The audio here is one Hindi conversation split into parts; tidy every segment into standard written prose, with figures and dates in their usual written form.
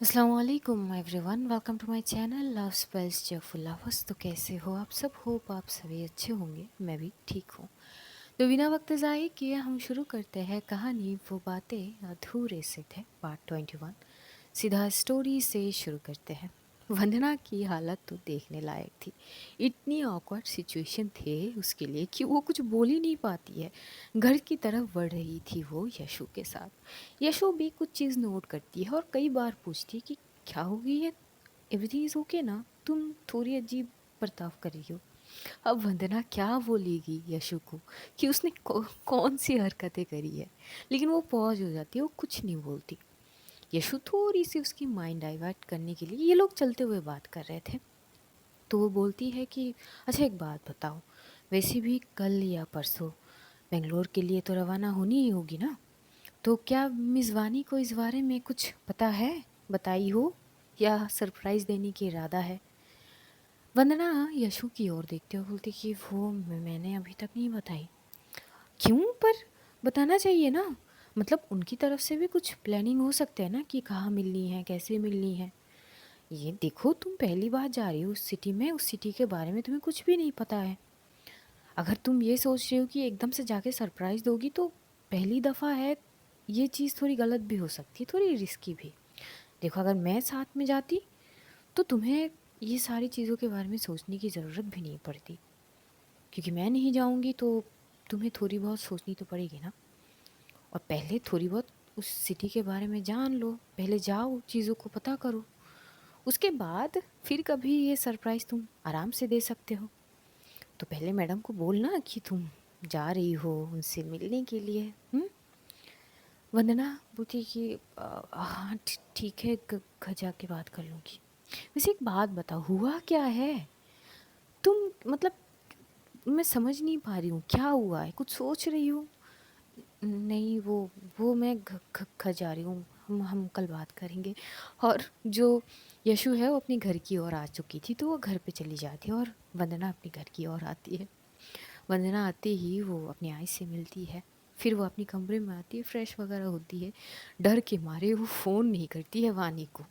अस्सलाम वालेकुम everyone, welcome to my channel love spells cheerful lovers. तो कैसे हो आप सब? होप आप सभी अच्छे होंगे, मैं भी ठीक हूँ। तो बिना वक्त ज़ाये किए हम शुरू करते हैं कहानी वो बातें अधूरे से थे पार्ट 21। सीधा स्टोरी से शुरू करते हैं। वंदना की हालत तो देखने लायक थी। इतनी ऑकवर्ड सिचुएशन थे उसके लिए कि वो कुछ बोल ही नहीं पाती है। घर की तरफ बढ़ रही थी वो यशु के साथ। यशु भी कुछ चीज़ नोट करती है और कई बार पूछती है कि क्या हो गई है, एवरीथिंग इज ओके ना, तुम थोड़ी अजीब बर्ताव कर रही हो। अब वंदना क्या बोलेगी यशु को कि उसने कौन सी हरकतें करी है, लेकिन वो पॉज हो जाती है, वो कुछ नहीं बोलती। यशु थोड़ी सी उसकी माइंड डाइवर्ट करने के लिए, ये लोग चलते हुए बात कर रहे थे, तो वो बोलती है कि अच्छा एक बात बताओ, वैसे भी कल या परसों बेंगलोर के लिए तो रवाना होनी ही होगी ना, तो क्या मिस वानी को इस बारे में कुछ पता है, बताई हो, या सरप्राइज देने की इरादा है? वंदना यशु की ओर देखते हुए बोलती कि वो मैंने अभी तक नहीं बताई। क्यों? पर बताना चाहिए ना, मतलब उनकी तरफ से भी कुछ प्लानिंग हो सकता है ना कि कहाँ मिलनी है, कैसे मिलनी है। ये देखो, तुम पहली बार जा रही हो उस सिटी में, उस सिटी के बारे में तुम्हें कुछ भी नहीं पता है। अगर तुम ये सोच रही हो कि एकदम से जाके सरप्राइज दोगी तो पहली दफ़ा है, ये चीज़ थोड़ी गलत भी हो सकती है, थोड़ी रिस्की भी। देखो, अगर मैं साथ में जाती तो तुम्हें ये सारी चीज़ों के बारे में सोचने की ज़रूरत भी नहीं पड़ती, क्योंकि मैं नहीं जाऊँगी तो तुम्हें थोड़ी बहुत सोचनी तो पड़ेगी ना। और पहले थोड़ी बहुत उस सिटी के बारे में जान लो, पहले जाओ, चीज़ों को पता करो, उसके बाद फिर कभी ये सरप्राइज़ तुम आराम से दे सकते हो। तो पहले मैडम को बोलना कि तुम जा रही हो उनसे मिलने के लिए। वंदना बोलती कि हाँ ठीक है, घर जाके बात कर लूँगी। वैसे एक बात बताओ, हुआ क्या है? तुम मतलब, मैं समझ नहीं पा रही हूँ, क्या हुआ है? कुछ सोच रही हो? नहीं, वो मैं घर जा रही हूँ, हम कल बात करेंगे। और जो यशु है वो अपने घर की ओर आ चुकी थी, तो वो घर पे चली जाती है और वंदना अपने घर की ओर आती है। वंदना आते ही वो अपनी आई से मिलती है, फिर वो अपने कमरे में आती है, फ्रेश वगैरह होती है। डर के मारे वो फ़ोन नहीं करती है वानी को,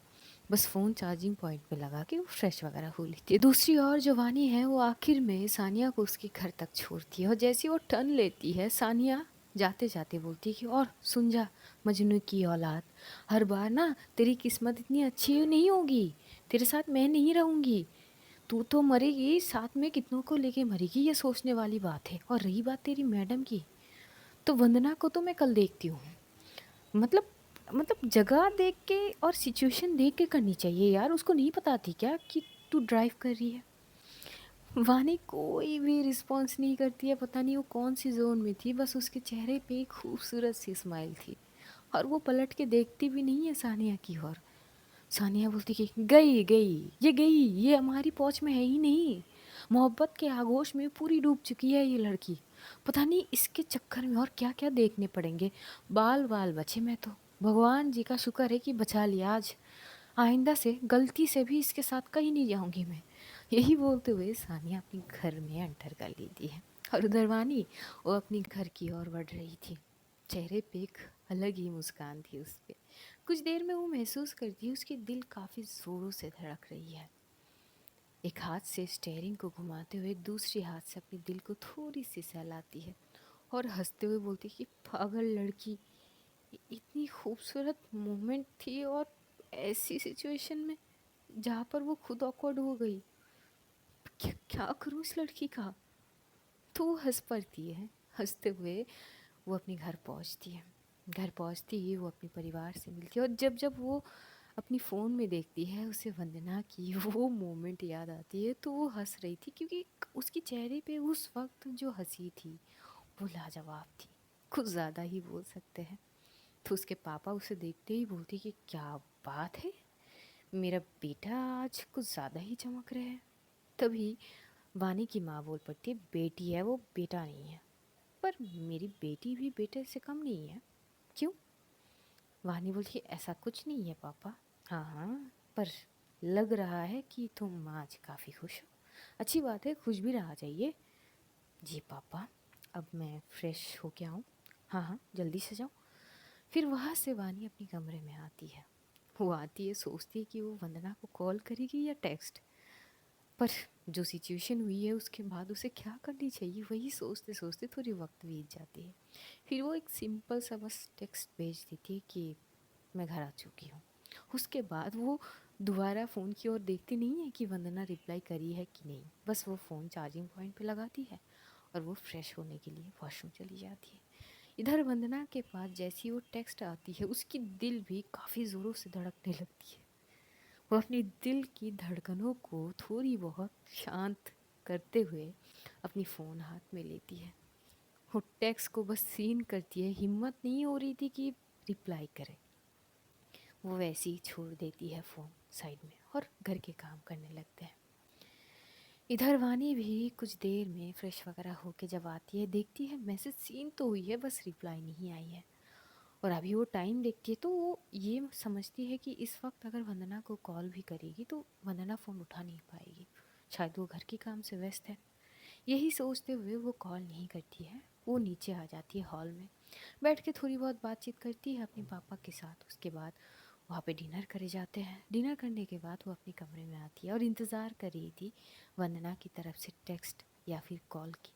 बस फ़ोन चार्जिंग पॉइंट पे लगा के वो फ्रेश वगैरह हो लेती है। दूसरी ओर जो वानी है वो आखिर में सानिया को उसके घर तक छोड़ती है, और जैसे वो टर्न लेती है, सानिया जाते जाते बोलती है कि और सुन जा मजनू की औलाद, हर बार ना तेरी किस्मत इतनी अच्छी नहीं होगी, तेरे साथ मैं नहीं रहूँगी, तू तो मरेगी, साथ में कितनों को लेके मरेगी, ये सोचने वाली बात है। और रही बात तेरी मैडम की, तो वंदना को तो मैं कल देखती हूँ। मतलब जगह देख के और सिचुएशन देख के करनी चाहिए यार, उसको नहीं पता थी क्या कि तू ड्राइव कर रही है? वानी कोई भी रिस्पॉन्स नहीं करती है, पता नहीं वो कौन सी जोन में थी, बस उसके चेहरे पे एक खूबसूरत सी स्माइल थी, और वो पलट के देखती भी नहीं है सानिया की ओर। सानिया बोलती कि गई गई, ये हमारी पहुंच में है ही नहीं। मोहब्बत के आगोश में पूरी डूब चुकी है ये लड़की, पता नहीं इसके चक्कर में और क्या क्या देखने पड़ेंगे। बाल बाल बचे, मैं तो भगवान जी का शुक्र है कि बचा लिया आज, आइंदा से गलती से भी इसके साथ कहीं नहीं जाऊंगी मैं। यही बोलते हुए सानिया अपने घर में एंटर कर लेती है, और उधर वानी वो अपनी घर की ओर बढ़ रही थी। चेहरे पे एक अलग ही मुस्कान थी उस पे। कुछ देर में वो महसूस करती है उसकी दिल काफ़ी ज़ोरों से धड़क रही है। एक हाथ से स्टेयरिंग को घुमाते हुए दूसरी हाथ से अपने दिल को थोड़ी सी सहलाती है, और हंसते हुए बोलती है कि पागल लड़की, इतनी खूबसूरत मोमेंट थी, और ऐसी सिचुएशन में जहाँ पर वो खुद ऑकवर्ड हो गई। क्या करूँ इस लड़की का? तो वो हंस पड़ती है। हंसते हुए वो अपने घर पहुंचती है। घर पहुंचती ही वो अपने परिवार से मिलती है, और जब जब वो अपनी फ़ोन में देखती है, उसे वंदना की वो मोमेंट याद आती है, तो वो हंस रही थी, क्योंकि उसके चेहरे पे उस वक्त जो हंसी थी वो लाजवाब थी, कुछ ज़्यादा ही बोल सकते हैं। तो उसके पापा उसे देखते ही बोलते कि क्या बात है, मेरा बेटा आज कुछ ज़्यादा ही चमक रहा है। तभी वानी की माँ बोल पड़ती है, बेटी है वो, बेटा नहीं है। पर मेरी बेटी भी बेटे से कम नहीं है। क्यों? वानी बोलती है, ऐसा कुछ नहीं है पापा। हाँ हाँ, पर लग रहा है कि तुम आज काफ़ी खुश हो। अच्छी बात है, खुश भी रहा चाहिए। जी पापा, अब मैं फ्रेश हो के आऊँ? हाँ हाँ, जल्दी से जाओ। फिर वहाँ से वानी अपने कमरे में आती है। वो आती है, सोचती है कि वो वंदना को कॉल करेगी या टेक्स्ट, पर जो सिचुएशन हुई है उसके बाद उसे क्या करनी चाहिए वही सोचते सोचते थोड़ी वक्त बीत जाती है। फिर वो एक सिंपल सा बस टेक्स्ट भेज देती है कि मैं घर आ चुकी हूँ। उसके बाद वो दोबारा फ़ोन की ओर देखती नहीं है कि वंदना रिप्लाई करी है कि नहीं, बस वो फ़ोन चार्जिंग पॉइंट पे लगाती है और वो फ्रेश होने के लिए वॉशरूम चली जाती है। इधर वंदना के पास जैसी वो टेक्स्ट आती है उसकी दिल भी काफ़ी ज़ोरों से धड़कने लगती है। वो अपनी दिल की धड़कनों को थोड़ी बहुत शांत करते हुए अपनी फ़ोन हाथ में लेती है। वो टेक्स्ट को बस सीन करती है, हिम्मत नहीं हो रही थी कि रिप्लाई करे। वो वैसे ही छोड़ देती है फ़ोन साइड में और घर के काम करने लगते हैं। इधर वानी भी कुछ देर में फ्रेश वगैरह होके जब आती है, देखती है मैसेज सीन तो हुई है, बस रिप्लाई नहीं आई है। और अभी वो टाइम देखती है तो वो ये समझती है कि इस वक्त अगर वंदना को कॉल भी करेगी तो वंदना फ़ोन उठा नहीं पाएगी, शायद वो घर के काम से व्यस्त है। यही सोचते हुए वो कॉल नहीं करती है, वो नीचे आ जाती है हॉल में, बैठ के थोड़ी बहुत बातचीत करती है अपने पापा के साथ। उसके बाद वहाँ पे डिनर करे जाते हैं। डिनर करने के बाद वो अपने कमरे में आती है और इंतज़ार कर रही थी वंदना की तरफ से टेक्स्ट या फिर कॉल की।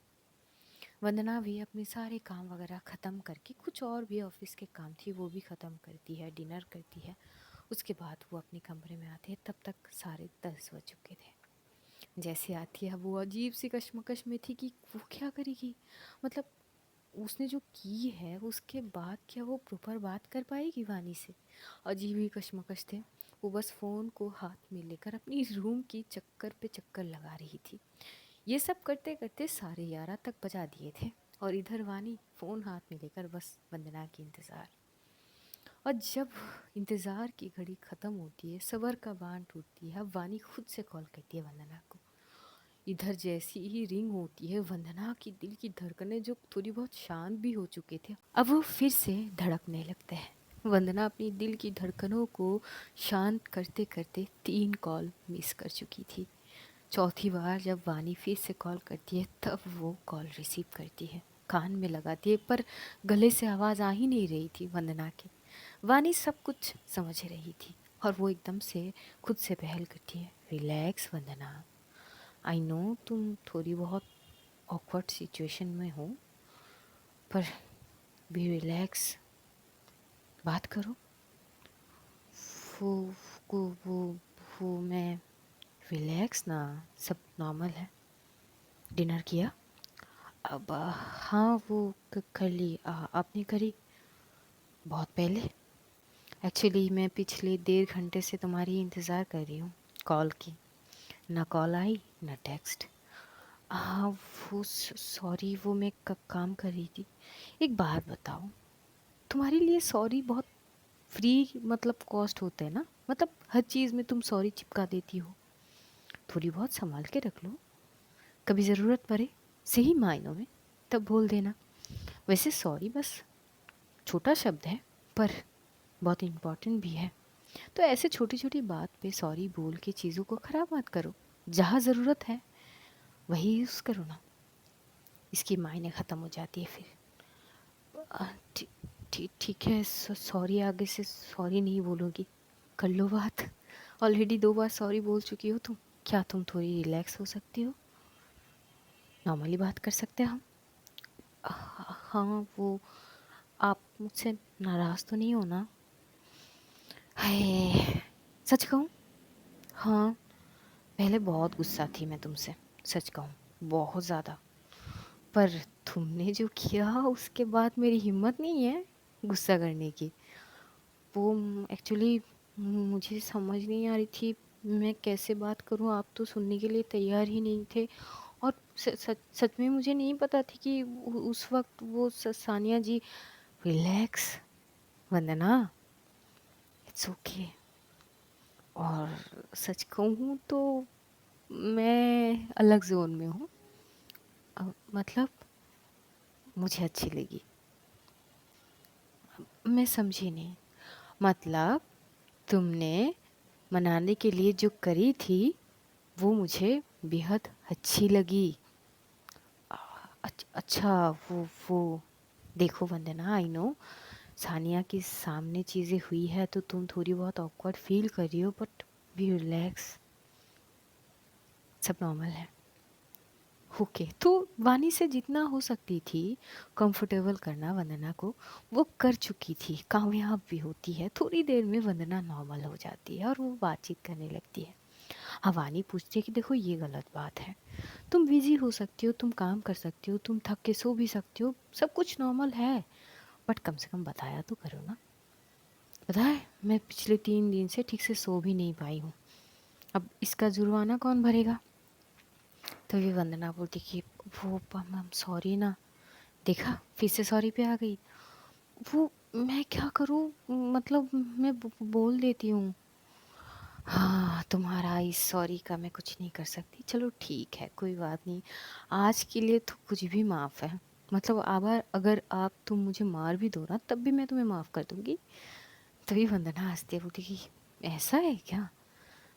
वंदना भी अपने सारे काम वगैरह ख़त्म करके, कुछ और भी ऑफिस के काम थी वो भी ख़त्म करती है, डिनर करती है। उसके बाद वो अपने कमरे में आती है, तब तक साढ़े 10 बज चुके थे। जैसे आती है वो अजीब सी कश्मकश में थी कि वो क्या करेगी, मतलब उसने जो की है उसके बाद क्या वो प्रॉपर बात कर पाएगी वानी से। अजीब ही कश्मकश थे। वो बस फ़ोन को हाथ में लेकर अपनी रूम की चक्कर पे चक्कर लगा रही थी। ये सब करते करते साढ़े 11 तक बजा दिए थे और इधर वानी फ़ोन हाथ में लेकर बस वंदना की इंतज़ार। और जब इंतज़ार की घड़ी ख़त्म होती है, सब्र का बांध टूटती है, अब वानी खुद से कॉल करती है वंदना को। इधर जैसी ही रिंग होती है, वंदना की दिल की धड़कनें जो थोड़ी बहुत शांत भी हो चुके थे, अब वो फिर से धड़कने लगते हैं। वंदना अपनी दिल की धड़कनों को शांत करते करते 3 कॉल मिस कर चुकी थी। चौथी बार जब वानी फिर से कॉल करती है तब वो कॉल रिसीव करती है, कान में लगाती है, पर गले से आवाज़ आ ही नहीं रही थी वंदना के। वानी सब कुछ समझ रही थी और वो एकदम से खुद से पहल करती है, रिलैक्स वंदना, आई नो तुम थोड़ी बहुत ऑकवर्ड सिचुएशन में हो, पर बी रिलैक्स, बात करो। वो वो मैं रिलैक्स ना, सब नॉर्मल है। डिनर किया? अब हाँ वो कर ली। आपने करी? बहुत पहले। एक्चुअली मैं पिछले 1.5 घंटे से तुम्हारी इंतज़ार कर रही हूँ कॉल की, ना कॉल आई ना टेक्स्ट। हाँ वो सॉरी, वो मैं काम कर रही थी। एक बात बताओ, तुम्हारे लिए सॉरी बहुत फ्री मतलब कॉस्ट होता है ना, मतलब हर चीज़ में तुम सॉरी चिपका देती हो। थोड़ी बहुत संभाल के रख लो, कभी ज़रूरत पड़े सही मायनों में तब बोल देना। वैसे सॉरी बस छोटा शब्द है पर बहुत इम्पोर्टेंट भी है, तो ऐसे छोटी छोटी बात पे सॉरी बोल के चीज़ों को ख़राब मत करो। जहाँ ज़रूरत है वही यूज़ करो ना, इसकी मायने ख़त्म हो जाती है फिर। ठीक ठीक ठीक है, सॉरी, आगे से सॉरी नहीं बोलूँगी। कर लो बात, ऑलरेडी 2 बार सॉरी बोल चुकी हो तुम। क्या तुम थोड़ी रिलैक्स हो सकती हो? नॉर्मली बात कर सकते हैं हम। हाँ वो, आप मुझसे नाराज़ तो नहीं हो ना? हाय, सच कहूँ? हाँ, पहले बहुत गुस्सा थी मैं तुमसे, सच कहूँ बहुत ज़्यादा। पर तुमने जो किया उसके बाद मेरी हिम्मत नहीं है गुस्सा करने की। वो एक्चुअली मुझे समझ नहीं आ रही थी मैं कैसे बात करूं, आप तो सुनने के लिए तैयार ही नहीं थे। और सच सच में मुझे नहीं पता थी कि उस वक्त वो Sania ji. Relax Vandana, it's okay. और सच कहूँ तो मैं अलग जोन में हूँ, मतलब मुझे अच्छी लगी। मैं समझी नहीं, मतलब तुमने मनाने के लिए जो करी थी वो मुझे बेहद अच्छी लगी। अच्छा वो देखो वंदना, आई नो सानिया के सामने चीज़ें हुई है तो तुम थोड़ी बहुत ऑकवर्ड फील कर रही हो, बट बी रिलैक्स, सब नॉर्मल है। ओके, तो वानी से जितना हो सकती थी कंफर्टेबल करना वंदना को, वो कर चुकी थी, कामयाब भी होती है। थोड़ी देर में वंदना नॉर्मल हो जाती है और वो बातचीत करने लगती है। हाँ, वानी पूछती है कि देखो ये गलत बात है, तुम बिजी हो सकती हो, तुम काम कर सकती हो, तुम थक के सो भी सकती हो, सब कुछ नॉर्मल है, बट कम से कम बताया तो करो ना। पता है मैं पिछले 3 दिन से ठीक से सो भी नहीं पाई हूँ, अब इसका जुर्माना कौन भरेगा? तो ये वंदना बोलती कि वो मैम सॉरी ना, देखा फिर से सॉरी पे आ गई। वो मैं क्या करूँ, मतलब मैं बोल देती हूँ। हाँ, तुम्हारा इस सॉरी का मैं कुछ नहीं कर सकती, चलो ठीक है कोई बात नहीं, आज के लिए तो कुछ भी माफ़ है, मतलब आबार अगर आप तुम मुझे मार भी दो ना तब भी मैं तुम्हें माफ़ कर दूंगी। तभी वंदना हंसती है, बोलती कि ऐसा है क्या,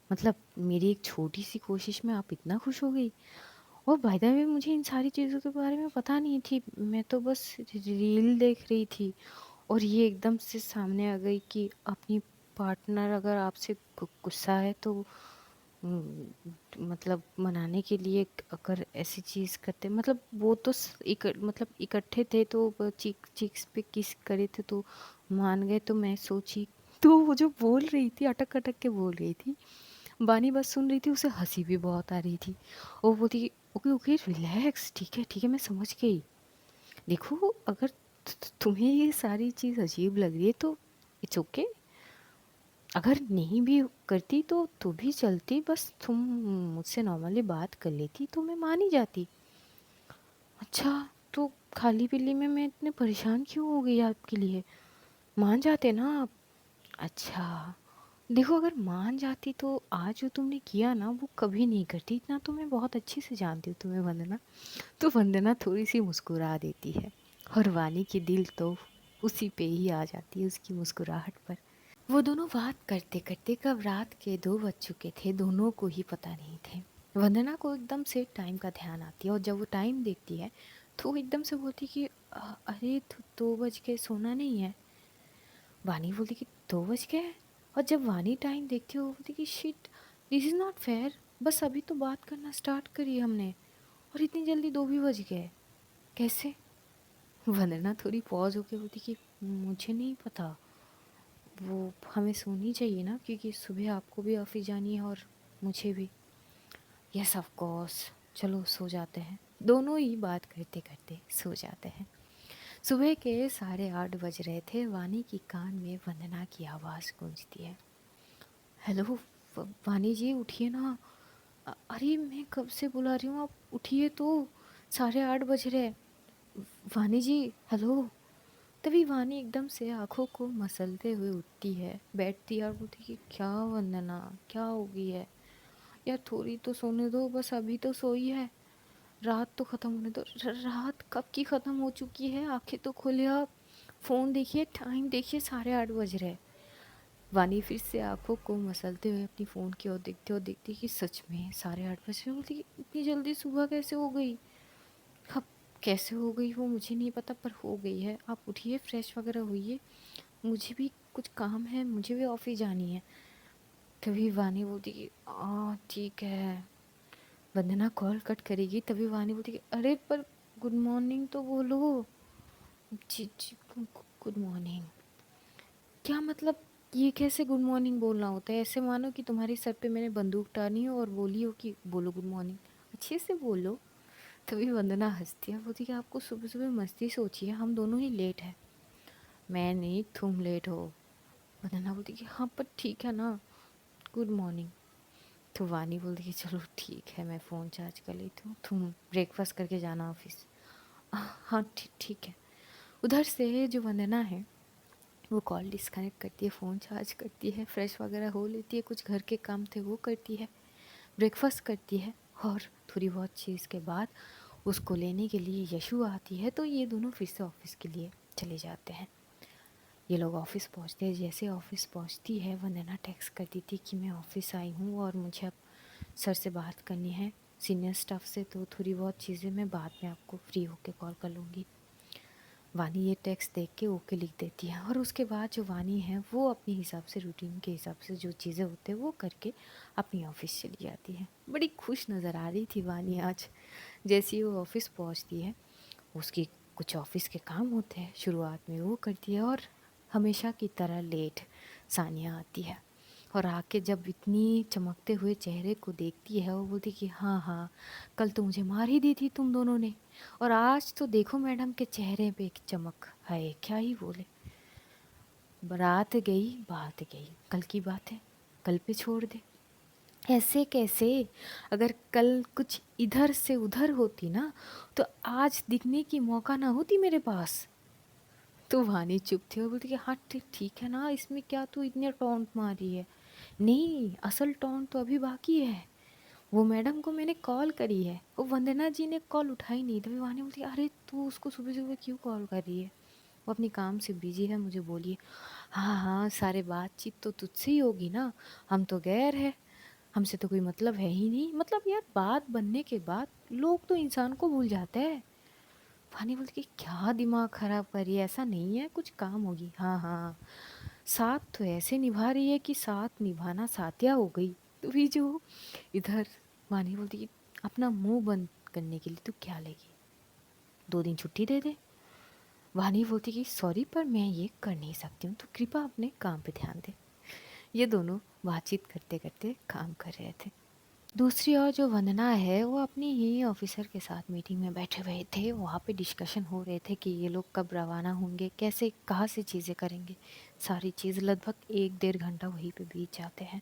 मतलब मेरी एक छोटी सी कोशिश में आप इतना खुश हो गई? और बाय द वे मुझे इन सारी चीज़ों के बारे में पता नहीं थी, मैं तो बस रील देख रही थी और ये एकदम से सामने आ गई कि अपनी पार्टनर अगर आपसे गुस्सा है तो मतलब मनाने के लिए अगर ऐसी चीज़ करते, मतलब वो तो मतलब इकट्ठे थे तो चीक चीक्स पे किस करे थे तो मान गए, तो मैं सोची, तो वो जो बोल रही थी अटक अटक के बोल रही थी, बानी बस सुन रही थी, उसे हंसी भी बहुत आ रही थी। वो बोलती ओके ओके रिलैक्स, ठीक है मैं समझ गई, देखो अगर तुम्हें ये सारी चीज़ अजीब लग रही है तो इट्स ओके, अगर नहीं भी करती तो भी चलती, बस तुम मुझसे नॉर्मली बात कर लेती तो मैं मान ही जाती। अच्छा, तो खाली पीली में मैं इतने परेशान क्यों हो गई आपके लिए, मान जाते ना आप? अच्छा, देखो अगर मान जाती तो आज जो तुमने किया ना वो कभी नहीं करती, इतना तो मैं बहुत अच्छे से जानती हूँ तुम्हें वंदना। तो वंदना थोड़ी सी मुस्कुरा देती है और वानी की दिल तो उसी पे ही आ जाती है उसकी मुस्कुराहट पर। वो दोनों बात करते करते कब रात के 2 बज चुके थे, दोनों को ही पता नहीं थे। वंदना को एकदम से टाइम का ध्यान आती है और जब वो टाइम देखती है तो वो एकदम से बोलती कि अरे 2 बज के, सोना नहीं है?" वानी बोलती कि 2 बज गए?" और जब वानी टाइम देखती है वो बोलती कि shit, this is not fair, बस अभी तो बात करना स्टार्ट करी हमने और इतनी जल्दी 2 भी बज गए, कैसे? वंदना थोड़ी पॉज होके बोलती कि मुझे नहीं पता, वो हमें सोनी चाहिए ना क्योंकि सुबह आपको भी ऑफिस जानी है और मुझे भी। यस ऑफ कोर्स, चलो सो जाते हैं। दोनों ही बात करते करते सो जाते हैं। सुबह के 8:30 बज रहे थे, वानी की कान में वंदना की आवाज़ गूंजती है। हेलो वानी जी उठिए ना। अरे मैं कब से बुला रही हूँ, आप उठिए तो, 8:30 बज रहे। वानी जी हेलो। तभी वानी एकदम से आंखों को मसलते हुए उठती है, बैठती है और बोलती कि क्या वंदना, क्या हो गई है यार, थोड़ी तो सोने दो, बस अभी तो सोई है, रात तो ख़त्म होने दो। रात कब की ख़त्म हो चुकी है, आंखें तो खोले आप, फ़ोन देखिए, टाइम देखिए, 8:30 बज रहे। वानी फिर से आंखों को मसलते हुए अपनी फ़ोन की ओर देखते और देखती कि सच में 8:30 बज रहे। बोलती कि इतनी जल्दी सुबह कैसे हो गई? अब कैसे हो गई वो मुझे नहीं पता, पर हो गई है। आप उठिए, फ्रेश वगैरह होइए, मुझे भी कुछ काम है, मुझे भी ऑफिस जानी है। तभी वानी बोलती कि ठीक है। वंदना कॉल कट करेगी तभी वानी बोलती कि अरे पर गुड मॉर्निंग तो बोलो। जी जी, गुड मॉर्निंग क्या मतलब, ये कैसे गुड मॉर्निंग बोलना होता है? ऐसे मानो कि तुम्हारे सर पे मैंने बंदूक टानी हो और बोली हो कि बोलो गुड मॉर्निंग, अच्छे से बोलो। तभी वंदना हंसती है, बोलती कि आपको सुबह सुबह मस्ती सोची है, हम दोनों ही लेट हैं। मैं नहीं, तुम लेट हो। वंदना बोलती कि हाँ पर ठीक है ना, गुड मॉर्निंग। तो वानी बोलती कि चलो ठीक है, मैं फ़ोन चार्ज कर लेती हूँ, तुम ब्रेकफास्ट करके जाना ऑफिस। हाँ ठीक ठीक है। उधर से जो वंदना है वो कॉल डिस्कनेक्ट करती है, फ़ोन चार्ज करती है, फ्रेश वगैरह हो लेती है, कुछ घर के काम थे वो करती है, ब्रेकफास्ट करती है और थोड़ी बहुत चीज़ के बाद उसको लेने के लिए यशु आती है, तो ये दोनों फिर से ऑफिस के लिए चले जाते हैं। ये लोग ऑफिस पहुंचते हैं, जैसे ऑफिस पहुंचती है वंदना टेक्स्ट कर दी थी कि मैं ऑफिस आई हूँ और मुझे अब सर से बात करनी है, सीनियर स्टाफ से, तो थोड़ी बहुत चीज़ें मैं बाद में आपको फ्री होके कॉल कर लूँगी। वानी ये टेक्स्ट देख के ओके लिख देती है और उसके बाद जो वानी है वो अपने हिसाब से रूटीन के हिसाब से जो चीज़ें होते हैं वो करके अपनी ऑफिस चली जाती है। बड़ी खुश नज़र आ रही थी वानी आज। जैसे ही वो ऑफिस पहुंचती है, उसकी कुछ ऑफिस के काम होते हैं, शुरुआत में वो करती है और हमेशा की तरह लेट सानिया आती है और आके जब इतनी चमकते हुए चेहरे को देखती है वो बोलती कि हाँ हाँ, कल तो मुझे मार ही दी थी तुम दोनों ने, और आज तो देखो मैडम के चेहरे पे एक चमक है। क्या ही बोले। बारात गई बात गई, कल की बात है कल पे छोड़ दे। ऐसे कैसे? अगर कल कुछ इधर से उधर होती ना तो आज दिखने की मौका ना होती मेरे पास। तो वानी चुप थी और बोलती कि हाँ ठीक ठीक है ना, इसमें क्या तू इतने टॉन्ट मारी है। नहीं, असल टॉन्ट तो अभी बाकी है। वो मैडम को मैंने कॉल करी है, वो वंदना जी ने कॉल उठाई नहीं। तभी वानी बोलती अरे तू उसको सुबह सुबह क्यों कॉल कर रही है, वो अपनी काम से बिजी है, मुझे बोलिए। हाँ हाँ, सारे बातचीत तो तुझसे ही होगी ना, हम तो गैर है, हमसे तो कोई मतलब है ही नहीं। मतलब यार, बात बनने के बाद लोग तो इंसान को भूल जाते हैं। वानी बोलती कि क्या दिमाग खराब कर रही है, ऐसा नहीं है, कुछ काम होगी। हाँ हाँ, साथ तो ऐसे निभा रही है कि साथ निभाना साथिया हो गई। तो भी जो इधर वानी बोलती कि अपना मुंह बंद करने के लिए तू क्या लेगी, 2 दिन छुट्टी दे दे। वानी बोलती कि सॉरी पर मैं ये कर नहीं सकती हूँ, तो कृपा अपने काम पे ध्यान दे। ये दोनों बातचीत करते करते काम कर रहे थे। दूसरी ओर जो वंदना है वो अपनी ही ऑफिसर के साथ मीटिंग में बैठे हुए थे। वहाँ पे डिस्कशन हो रहे थे कि ये लोग कब रवाना होंगे, कैसे कहाँ से चीज़ें करेंगे। सारी चीज़ लगभग 1-1.5 घंटा वहीं पे बीत जाते हैं।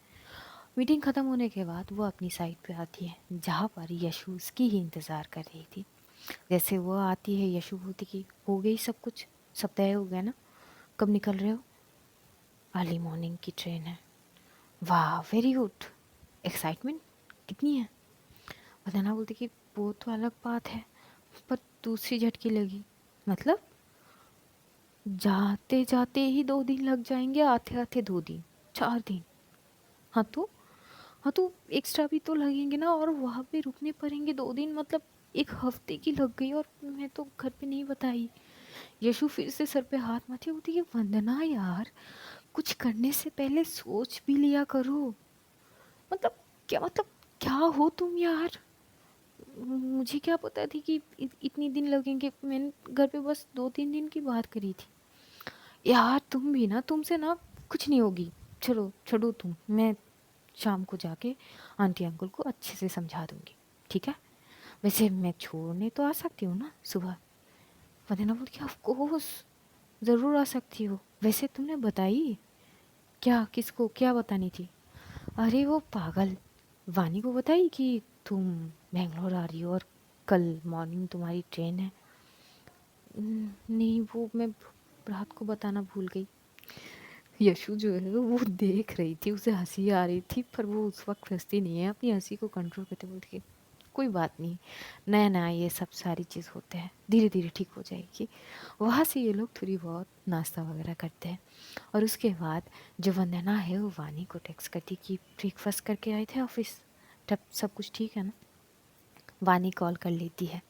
मीटिंग ख़त्म होने के बाद वो अपनी साइड पे आती है जहाँ पर यशु उसकी ही इंतज़ार कर रही थी। जैसे वो आती है, यशु बोलती कि हो गई सब कुछ, सब तय हो गया ना, कब निकल रहे हो? अर्ली मॉर्निंग की ट्रेन है। वाह वेरी गुड, एक्साइटमेंट कितनी है? वंदना बोलती कि वो तो अलग बात है, पर दूसरी झटकी लगी। मतलब जाते जाते ही 2 दिन लग जाएंगे, आते आते 2 दिन, 4 दिन। हाँ तो, हाँ तो एक्स्ट्रा भी तो लगेंगे ना, और वहाँ पे रुकने पड़ेंगे 2 दिन, मतलब 1 हफ्ते की लग गई, और मैं तो घर पे नहीं बताई। यशु फिर से सर पे हाथ मारती होती कि वंदना यार, कुछ करने से पहले सोच भी लिया करो। मतलब क्या, मतलब क्या हो तुम यार? मुझे क्या पता थी कि इतनी दिन लगेंगे, मैंने घर पे बस 2-3 दिन की बात करी थी। यार तुम भी ना, तुमसे ना कुछ नहीं होगी। चलो छोड़ो तुम, मैं शाम को जाके आंटी अंकल को अच्छे से समझा दूंगी, ठीक है? वैसे मैं छोड़ने तो आ सकती हूँ ना सुबह? वंदना बोली कि ऑफ कोर्स, ज़रूर आ सकती हो। वैसे तुमने बताई क्या, किसको क्या बतानी थी? अरे वो पागल वानी को बताई कि तुम बेंगलोर आ रही हो और कल मॉर्निंग तुम्हारी ट्रेन है। नहीं, वो मैं रात को बताना भूल गई। यशु जो है वो देख रही थी, उसे हंसी आ रही थी, पर वो उस वक्त हंसती नहीं है, अपनी हंसी को कंट्रोल करते बोलती है कोई बात नहीं, नया नया ये सब सारी चीज़ होते हैं, धीरे धीरे ठीक हो जाएगी। वहाँ से ये लोग थोड़ी बहुत नाश्ता वगैरह करते हैं और उसके बाद जो वंदना है वो वानी को टेक्स्ट करती कि ब्रेकफास्ट करके आए थे ऑफिस, तब सब कुछ ठीक है ना? वानी कॉल कर लेती है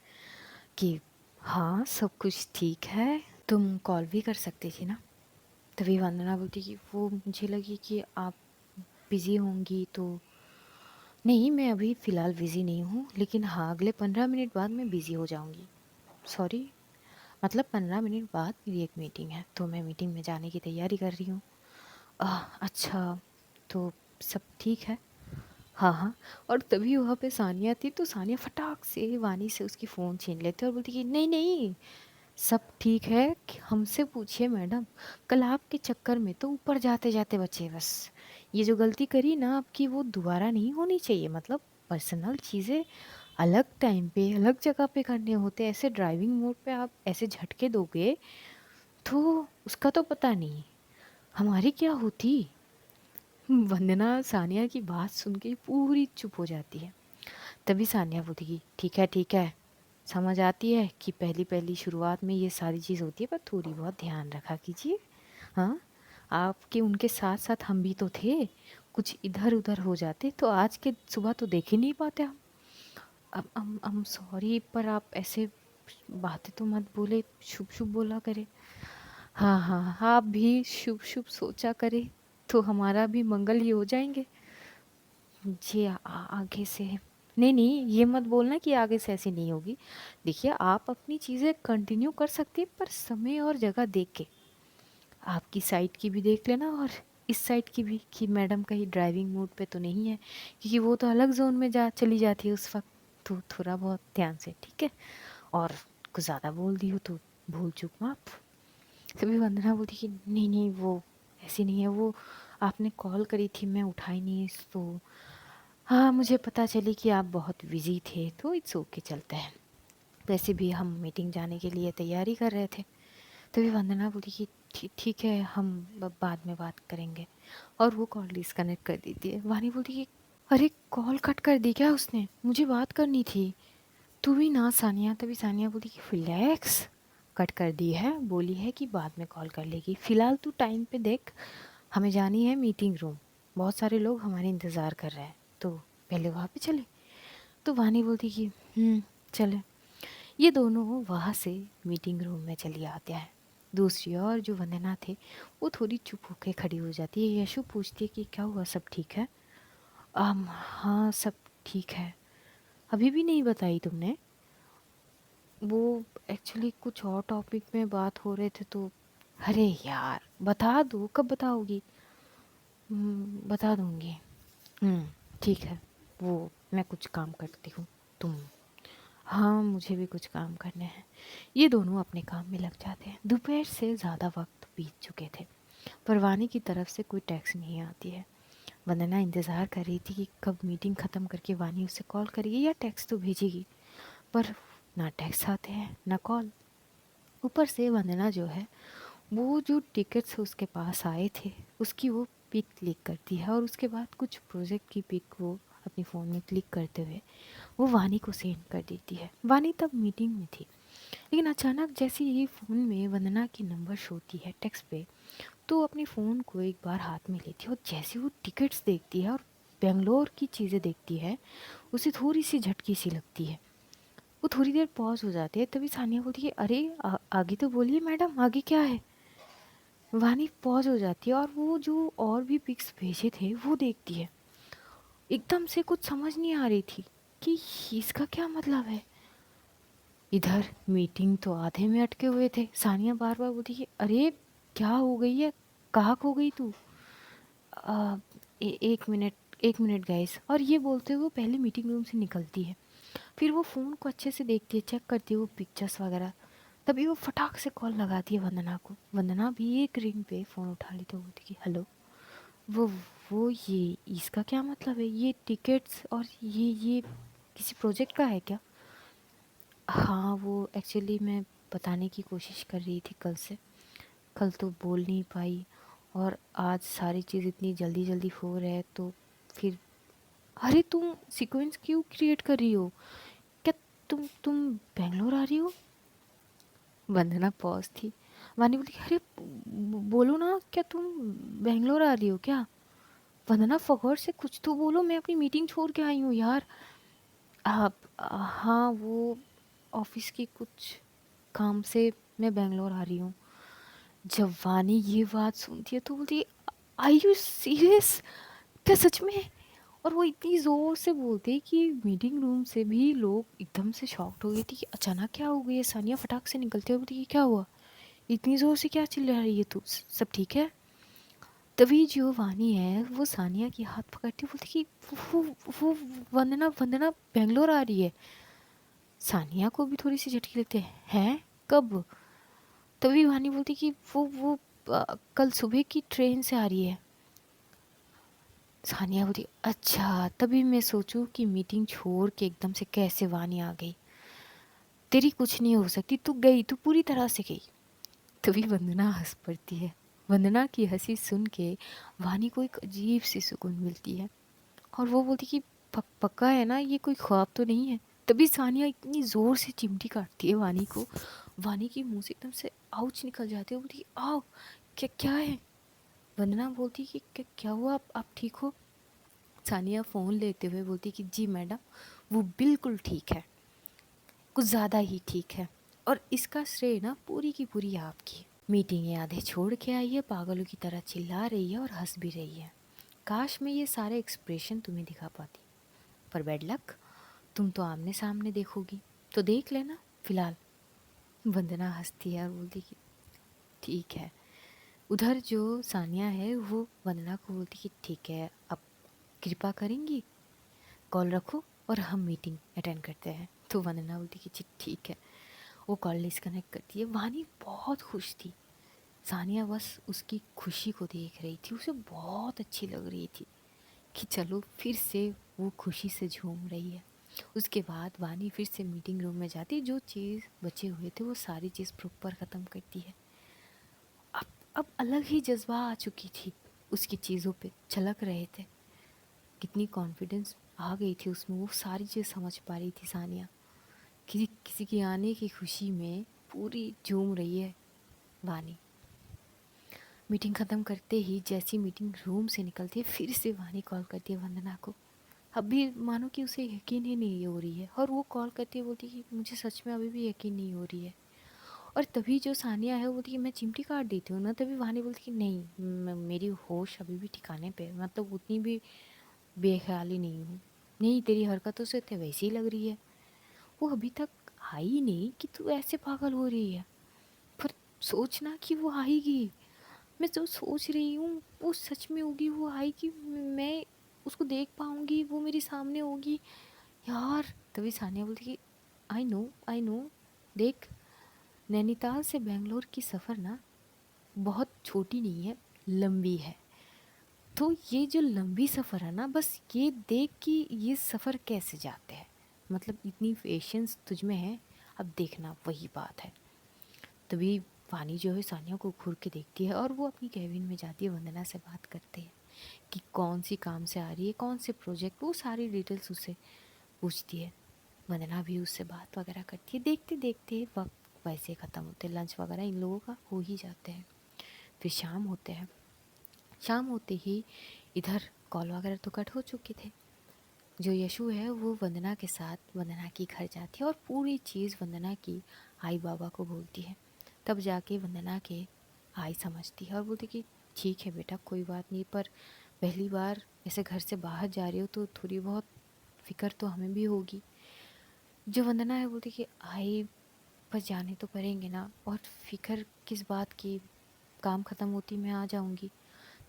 कि हाँ सब कुछ ठीक है, तुम कॉल भी कर सकती थी ना। तभी वंदना बोलती कि वो मुझे लगी कि आप बिज़ी होंगी, तो नहीं मैं अभी फ़िलहाल बिज़ी नहीं हूँ, लेकिन हाँ अगले 15 मिनट बाद मैं बिज़ी हो जाऊँगी। सॉरी, मतलब 15 मिनट बाद मेरी एक मीटिंग है, तो मैं मीटिंग में जाने की तैयारी कर रही हूँ। अच्छा, तो सब ठीक है? हाँ हाँ। और तभी वहाँ पे सानिया थी, तो सानिया फटाक से वानी से उसकी फ़ोन छीन लेते और बोलती कि नहीं नहीं, सब ठीक है, हमसे पूछिए मैडम, कल आपके चक्कर में तो ऊपर जाते जाते बचे बस। ये जो गलती करी ना आपकी, वो दोबारा नहीं होनी चाहिए। मतलब पर्सनल चीज़ें अलग टाइम पे अलग जगह पे करने होते, ऐसे ड्राइविंग मोड पे आप ऐसे झटके दोगे तो उसका तो पता नहीं हमारी क्या होती। वंदना सानिया की बात सुन के पूरी चुप हो जाती है। तभी सानिया बोलेगी ठीक है, समझ आती है कि पहली पहली शुरुआत में ये सारी चीज़ होती है, पर थोड़ी बहुत ध्यान रखा कीजिए। हाँ, आपके उनके साथ साथ हम भी तो थे, कुछ इधर उधर हो जाते तो आज के सुबह तो देख ही नहीं पाते हम। अब हम सॉरी, पर आप ऐसे बातें तो मत बोले, शुभ शुभ बोला करे। हाँ हाँ, आप भी शुभ शुभ सोचा करे तो हमारा भी मंगल ही हो जाएंगे। जी आगे से नहीं नहीं, ये मत बोलना कि आगे से ऐसी नहीं होगी। देखिए, आप अपनी चीज़ें कंटिन्यू कर सकती हैं, पर समय और जगह देख के। आपकी साइड की भी देख लेना और इस साइड की भी, कि मैडम कहीं ड्राइविंग मोड पे तो नहीं है, क्योंकि वो तो अलग जोन में जा चली जाती है उस वक्त। तो थोड़ा बहुत ध्यान से, ठीक है। और कुछ ज़्यादा बोल दी हो तो भूल चूक माफ। तभी वंदना बोलती कि नहीं नहीं, वो ऐसी नहीं है, वो आपने कॉल करी थी, मैं उठाई नहीं तो हाँ, मुझे पता चली कि आप बहुत बिजी थे, तो इट्स ओके, चलता है। वैसे भी हम मीटिंग जाने के लिए तैयारी कर रहे थे। तभी वंदना बोली कि ठीक है, हम बाद में बात करेंगे, और वो कॉल डिस्कनेक्ट कर देती है। वानी बोलती कि अरे कॉल कट कर दी क्या उसने, मुझे बात करनी थी। तू भी ना सानिया। तभी सानिया बोली कि रिलैक्स, कट कर दी है, बोली है कि बाद में कॉल कर लेगी, फ़िलहाल तू टाइम पे देख, हमें जानी है मीटिंग रूम, बहुत सारे लोग हमारे इंतज़ार कर रहे हैं, तो पहले वहाँ पे चले। तो वानी बोलती कि चले। ये दोनों वहाँ से मीटिंग रूम में चली आते हैं। दूसरी ओर जो वंदना थे, वो थोड़ी चुप होकर खड़ी हो जाती है। यशु पूछती है कि क्या हुआ, सब ठीक है? हाँ सब ठीक है। अभी भी नहीं बताई तुमने? वो एक्चुअली कुछ और टॉपिक में बात हो रहे थे तो। अरे यार बता दो, कब बताओगी? बता दूंगी। ठीक है, वो मैं कुछ काम करती हूँ, तुम। हाँ मुझे भी कुछ काम करने हैं। ये दोनों अपने काम में लग जाते हैं। दोपहर से ज़्यादा वक्त बीत चुके थे, पर वानी की तरफ से कोई टैक्स नहीं आती है। वंदना इंतज़ार कर रही थी कि कब मीटिंग ख़त्म करके वानी उसे कॉल करेगी या टैक्स तो भेजेगी, पर ना टैक्स आते हैं ना कॉल। ऊपर से वंदना जो है, वो जो टिकट्स उसके पास आए थे उसकी वो पिक क्लिक करती है, और उसके बाद कुछ प्रोजेक्ट की पिक वो अपनी फ़ोन में क्लिक करते हुए वो वानी को सेंड कर देती है। वानी तब मीटिंग में थी, लेकिन अचानक जैसे ही फ़ोन में वंदना की नंबर शो होती है टेक्स्ट पे, तो अपनी फ़ोन को एक बार हाथ में लेती है, और जैसे वो टिकट्स देखती है और बेंगलोर की चीज़ें देखती है, उसे थोड़ी सी झटकी सी लगती है। वो थोड़ी देर पॉज हो जाती है। तभी सानिया बोलती है अरे आगे तो बोलिए मैडम, आगे क्या है? वानी पॉज हो जाती है और वो जो और भी पिक्स भेजे थे वो देखती है। एकदम से कुछ समझ नहीं आ रही थी कि इसका क्या मतलब है। इधर मीटिंग तो आधे में अटके हुए थे। सानिया बार बार बोलती है अरे क्या हो गई है, कहाँ खो गई तू? "आ, एक मिनट, एक मिनट गाइस", और ये बोलते हुए वो पहले मीटिंग रूम से निकलती है। फिर वो फ़ोन को अच्छे से देखती है, चेक करती है वो पिक्चर्स वगैरह। तभी वो फटाक से कॉल लगाती है वंदना को। वंदना भी एक रिंग पे फ़ोन उठा ली तो बोलती कि हेलो। वो वो ये इसका क्या मतलब है, ये टिकट्स और ये किसी प्रोजेक्ट का है क्या? हाँ वो एक्चुअली मैं बताने की कोशिश कर रही थी कल से, कल तो बोल नहीं पाई, और आज सारी चीज़ इतनी जल्दी जल्दी हो रहा है तो फिर। अरे तुम सीक्वेंस क्यों क्रिएट कर रही हो? क्या तुम बेंगलोर आ रही हो? वंदना पॉज थी। वानी बोली अरे बोलो ना, क्या तुम बेंगलोर आ रही हो क्या? वंदना फगौर से कुछ तो बोलो, मैं अपनी मीटिंग छोड़ के आई हूँ यार। आप हाँ वो ऑफिस की कुछ काम से मैं बेंगलोर आ रही हूँ। जब वानी ये बात सुनती है तो बोलती है आई यू सीरियस, क्या सच में? और वो इतनी ज़ोर से बोलते हैं कि मीटिंग रूम से भी लोग एकदम से शॉक्ड हो गए थे कि अचानक क्या हो गई है। सानिया फटाक से निकलते हुए बोलती कि क्या हुआ, इतनी ज़ोर से क्या चिल्ला रही है तू, सब ठीक है? तभी जो वानी है वो सानिया की हाथ पकड़ती बोलती कि वो वंदना वंदना बेंगलोर आ रही है। सानिया को भी थोड़ी सी झटकी लगती है कब? तभी वानी बोलती कि वो कल सुबह की ट्रेन से आ रही है। सानिया बोली अच्छा, तभी मैं सोचूं कि मीटिंग छोड़ के एकदम से कैसे वानी आ गई। तेरी कुछ नहीं हो सकती, तू गई, तू पूरी तरह से गई। तभी वंदना हंस पड़ती है। वंदना की हंसी सुन के वानी को एक अजीब सी सुकून मिलती है, और वो बोलती कि पक्का है ना, ये कोई ख्वाब तो नहीं है? तभी सानिया इतनी ज़ोर से चिमटी काटती है वानी को, वानी की मुंह से एकदम से आउच निकल जाती है। वो बोलती आओ, क्या क्या है? वंदना बोलती कि क्या हुआ, आप ठीक हो? सानिया फ़ोन लेते हुए बोलती कि जी मैडम, वो बिल्कुल ठीक है। कुछ ज़्यादा ही ठीक है, और इसका श्रेय ना पूरी की पूरी आपकी। मीटिंग आधे छोड़ के आई है, पागलों की तरह चिल्ला रही है और हंस भी रही है। काश मैं ये सारे एक्सप्रेशन तुम्हें दिखा पाती, पर बैड लक, तुम तो आमने सामने देखोगी, तो देख लेना फिलहाल। वंदना हंसती है और बोलती कि ठीक है। उधर जो सानिया है वो वंदना को बोलती कि ठीक है, अब कृपा करेंगी, कॉल रखो और हम मीटिंग अटेंड करते हैं। तो वंदना बोलती कि जी ठीक है। वो कॉल डिस्कनेक्ट करती है। वानी बहुत खुश थी। सानिया बस उसकी खुशी को देख रही थी, उसे बहुत अच्छी लग रही थी कि चलो फिर से वो खुशी से झूम रही है। उसके बाद वानी फिर से मीटिंग रूम में जाती, जो चीज़ बचे हुए थे वो सारी चीज़ प्रॉपर ख़त्म करती है। अब अब अलग ही जज्बा आ चुकी थी, उसकी चीज़ों पे छलक रहे थे। कितनी कॉन्फिडेंस आ गई थी उसमें, वो सारी चीज़ समझ पा रही थी सानिया। किसी किसी के आने की खुशी में पूरी झूम रही है वानी। मीटिंग ख़त्म करते ही जैसी मीटिंग रूम से निकलती है, फिर से वानी कॉल करती है वंदना को। अब भी मानो कि उसे यकीन ही नहीं हो रही है, और वो कॉल करती है, बोलती है कि मुझे सच में अभी भी यकीन नहीं हो रही है। और तभी जो सानिया है वो बोलती है कि मैं चिमटी काट देती हूँ ना, तभी वानी बोलती है कि नहीं, मेरी होश अभी भी ठिकाने पे है, मतलब उतनी भी बेख्याली नहीं हूँ। नहीं, तेरी हरकतों से तो वैसी ही लग रही है। वो अभी तक आई ही नहीं कि तू ऐसे पागल हो रही है। पर सोचना कि वो आएगी। मैं जो सोच रही हूँ वो सच में होगी, वो आएगी, मैं उसको देख पाऊंगी, वो मेरे सामने होगी यार। तभी सानिया बोलती कि आई नो, देख, नैनीताल से बेंगलोर की सफ़र ना बहुत छोटी नहीं है, लंबी है। तो ये जो लंबी सफ़र है ना, बस ये देख कि ये सफ़र कैसे जाते हैं, मतलब इतनी पेशेंस तुझ में है, अब देखना वही बात है। तभी वानी जो है सानिया को घूर के देखती है, और वो अपनी कैबिन में जाती है, वंदना से बात करते हैं कि कौन सी काम से आ रही है, कौन से प्रोजेक्ट, वो सारी डिटेल्स उससे पूछती है। वंदना भी उससे बात वगैरह करती है। देखते देखते वक्त वैसे ख़त्म होते, लंच वगैरह इन लोगों का हो ही जाते हैं। फिर शाम होते हैं। शाम होते ही इधर कॉल वगैरह तो कट हो चुके थे। जो यशु है वो वंदना के साथ वंदना के घर जाती है और पूरी चीज़ वंदना की आई बाबा को बोलती है। तब जाके वंदना के आई समझती है और बोलती कि ठीक है बेटा, कोई बात नहीं, पर पहली बार ऐसे घर से बाहर जा रही हो तो थोड़ी बहुत फ़िक्र तो हमें भी होगी। जो वंदना है बोलती कि आई, पर जाने तो पड़ेंगे ना, और फ़िक्र किस बात की, काम ख़त्म होती मैं आ जाऊँगी।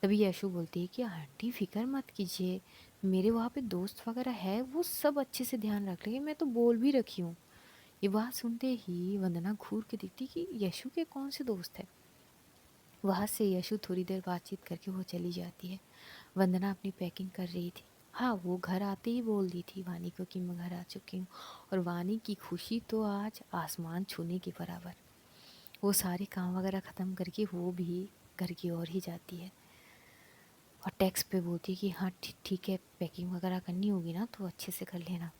तभी यशु बोलती है कि आंटी फ़िक्र मत कीजिए, मेरे वहाँ पे दोस्त वगैरह है, वो सब अच्छे से ध्यान रख लेंगे, मैं तो बोल भी रखी हूँ। ये बात सुनते ही वंदना घूर के देखती कि यशु के कौन से दोस्त है। वहाँ से यशु थोड़ी देर बातचीत करके वो चली जाती है। वंदना अपनी पैकिंग कर रही थी। हाँ, वो घर आते ही बोल दी थी वानी को कि मैं घर आ चुकी हूँ, और वानी की खुशी तो आज आसमान छूने के बराबर। वो सारे काम वगैरह ख़त्म करके वो भी घर की ओर ही जाती है, और टेक्स्ट पे बोलती है कि हाँ ठीक है, पैकिंग वगैरह करनी होगी ना तो अच्छे से कर लेना।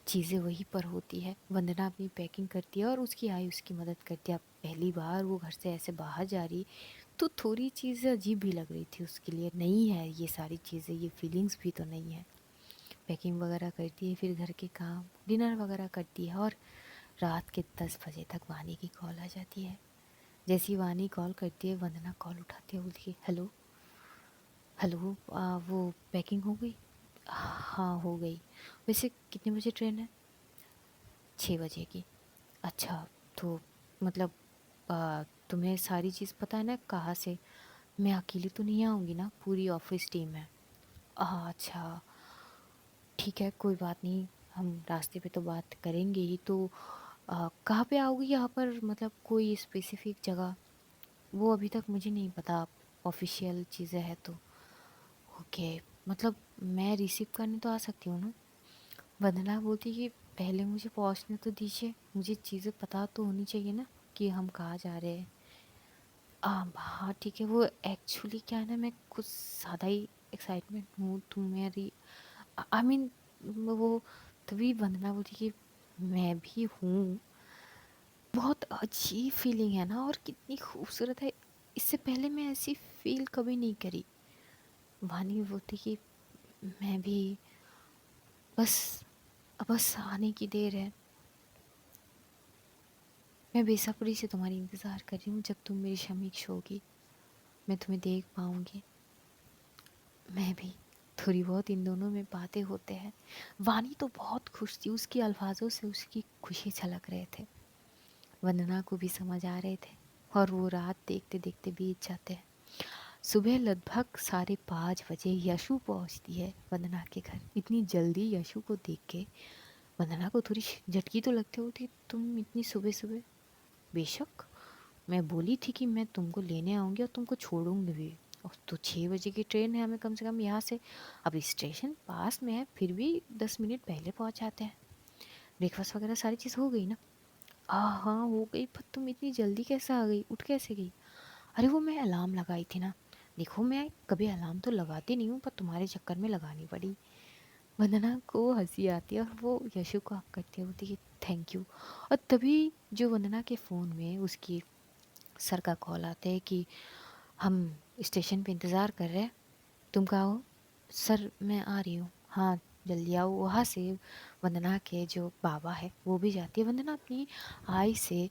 चीज़ें वहीं पर होती है। वंदना अपनी पैकिंग करती है और उसकी आई उसकी मदद करती है। अब पहली बार वो घर से ऐसे बाहर जा रही, तो थोड़ी चीज़ें अजीब भी लग रही थी उसके लिए। नहीं है ये सारी चीज़ें, ये फीलिंग्स भी तो नहीं है। पैकिंग वगैरह करती है, फिर घर के काम, डिनर वगैरह करती है, और रात के 10 बजे तक वानी की कॉल आ जाती है। जैसी वानी कॉल करती है, वंदना कॉल उठाती है, बोलती है हेलो। हेलो, वो पैकिंग हो गई? हाँ हो गई। वैसे कितने बजे ट्रेन है? 6 बजे की। अच्छा, तो मतलब तुम्हें सारी चीज़ पता है ना कहाँ से? मैं अकेली तो नहीं आऊँगी ना, पूरी ऑफिस टीम है। अच्छा ठीक है, कोई बात नहीं, हम रास्ते पे तो बात करेंगे ही। तो कहाँ पे आओगी यहाँ पर, मतलब कोई स्पेसिफिक जगह? वो अभी तक मुझे नहीं पता, ऑफिशियल चीज़ें हैं तो। ओके, मतलब मैं रिसीव करने तो आ सकती हूँ ना? वंदना बोलती कि पहले मुझे पहुँचने तो दीजिए, मुझे चीज़ें पता तो होनी चाहिए ना कि हम कहाँ जा रहे हैं। हाँ ठीक है, वो एक्चुअली क्या है ना, मैं कुछ ज़्यादा ही एक्साइटमेंट हूँ, तुम मेरी आई मीन वो। तभी वंदना बोलती कि मैं भी हूँ। बहुत अजीब फीलिंग है ना, और कितनी खूबसूरत है, इससे पहले मैं ऐसी फील कभी नहीं करी। वानी बोलती कि मैं भी, बस बस आने की देर है। मैं बेसब्री से तुम्हारी इंतज़ार कर रही हूँ, जब तुम मेरी समीक्ष होगी मैं तुम्हें देख पाऊँगी। मैं भी। थोड़ी बहुत इन दोनों में बातें होते हैं। वानी तो बहुत खुश थी, उसकी अल्फाजों से उसकी खुशी छलक रहे थे। वंदना को भी समझ आ रहे थे और वो रात देखते देखते बीत जाते हैं। सुबह लगभग 5:30 बजे यशु पहुंचती है वंदना के घर। इतनी जल्दी यशु को देख के वंदना को थोड़ी झटकी तो लगती होती, तुम इतनी सुबह सुबह। बेशक, मैं बोली थी कि मैं तुमको लेने आऊँगी और तुमको छोड़ूंगी भी। और तो 6 बजे की ट्रेन है, हमें कम से कम यहाँ से, अब स्टेशन पास में है फिर भी 10 मिनट पहले पहुँच जाते हैं। ब्रेकफास्ट वगैरह सारी चीज़ हो गई ना? हाँ हो गई, पर तुम इतनी जल्दी कैसे आ गई, उठ कैसे गई? अरे वो मैं अलार्म लगाई थी ना। देखो मैं कभी अलार्म तो लगाती नहीं हूँ, पर तुम्हारे चक्कर में लगानी पड़ी। वंदना को हंसी आती है और वो यशु को हक करती होती है कि थैंक यू। और तभी जो वंदना के फ़ोन में उसकी सर का कॉल आता है कि हम स्टेशन पे इंतज़ार कर रहे हैं, तुम कहाँ हो? सर मैं आ रही हूँ। हाँ जल्दी आओ। वहाँ से वंदना के जो बाबा है वो भी जाती है। वंदना अपनी आई से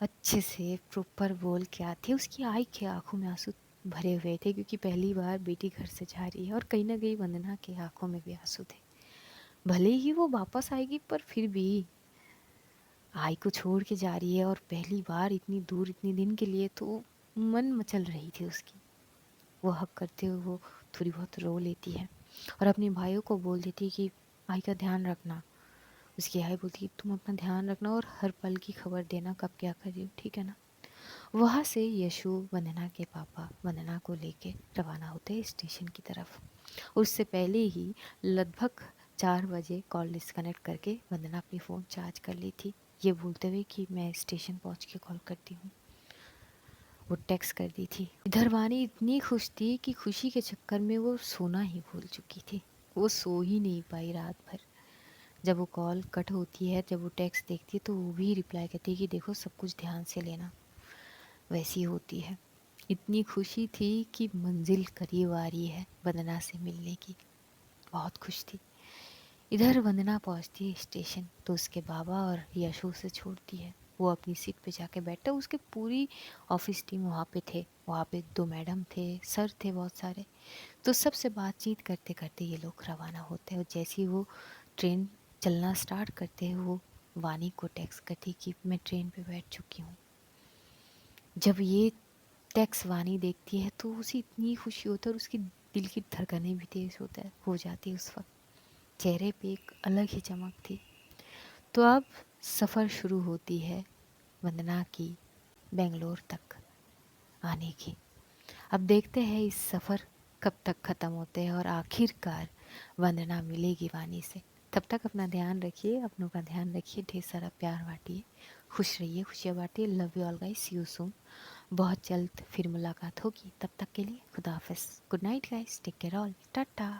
अच्छे से प्रॉपर बोल के आती है। उसकी आई के आंखों में आंसू भरे हुए थे, क्योंकि पहली बार बेटी घर से जा रही है और कहीं ना कहीं वंदना के आंखों में भी आंसू थे। भले ही वो वापस आएगी, पर फिर भी आई को छोड़ के जा रही है और पहली बार इतनी दूर इतने दिन के लिए, तो मन मचल रही थी उसकी। वो हक करते हुए वो थोड़ी बहुत रो लेती है और अपने भाइयों को बोल देती है कि आई का ध्यान रखना। उसकी आई बोलती है तुम अपना ध्यान रखना और हर पल की खबर देना कब क्या कर रही हो, ठीक है ना? वहाँ से यशु वंदना के पापा वंदना को लेके रवाना होते हैं स्टेशन की तरफ। उससे पहले ही लगभग 4 बजे कॉल डिस्कनेक्ट करके वंदना अपनी फ़ोन चार्ज कर ली थी, ये बोलते हुए कि मैं स्टेशन पहुँच के कॉल करती हूँ। वो टेक्स्ट कर दी थी। इधर वानी इतनी खुश थी कि खुशी के चक्कर में वो सोना ही भूल चुकी थी। वो सो ही नहीं पाई रात भर। जब वो कॉल कट होती है, जब वो टेक्स्ट देखती है, तो वो भी रिप्लाई करती है कि देखो सब कुछ ध्यान से लेना। वैसी होती है। इतनी खुशी थी कि मंजिल करीब आ रही है वंदना से मिलने की। बहुत खुश थी। इधर वंदना पहुंचती है स्टेशन, तो उसके बाबा और यशु उसे छोड़ती है। वो अपनी सीट पे जाके बैठा। उसके पूरी ऑफिस टीम वहाँ पे थे। वहाँ पे 2 मैडम थे, सर थे बहुत सारे। तो सबसे बातचीत करते करते ये लोग रवाना होते हैं। और जैसे ही वो ट्रेन चलना स्टार्ट करते हैं, वो वानी को टेक्स्ट करती कि मैं ट्रेन पे बैठ चुकी हूँ। जब ये टेक्स्ट वानी देखती है तो उसे इतनी खुशी होती है और उसकी दिल की धड़कनें भी तेज हो जाती है उस वक्त। चेहरे पे एक अलग ही चमक थी। तो अब सफ़र शुरू होती है वंदना की बेंगलोर तक आने की। अब देखते हैं इस सफ़र कब तक ख़त्म होते हैं और आखिरकार वंदना मिलेगी वानी से। तब तक अपना ध्यान रखिए, अपनों का ध्यान रखिए, ढेर सारा प्यार बांटिए, खुश रहिए, खुशियाँ बांटिए। Love you all guys, see you soon. बहुत जल्द फिर मुलाकात होगी। तब तक के लिए खुदा हाफिज़। Good night guys, take care all, Tata.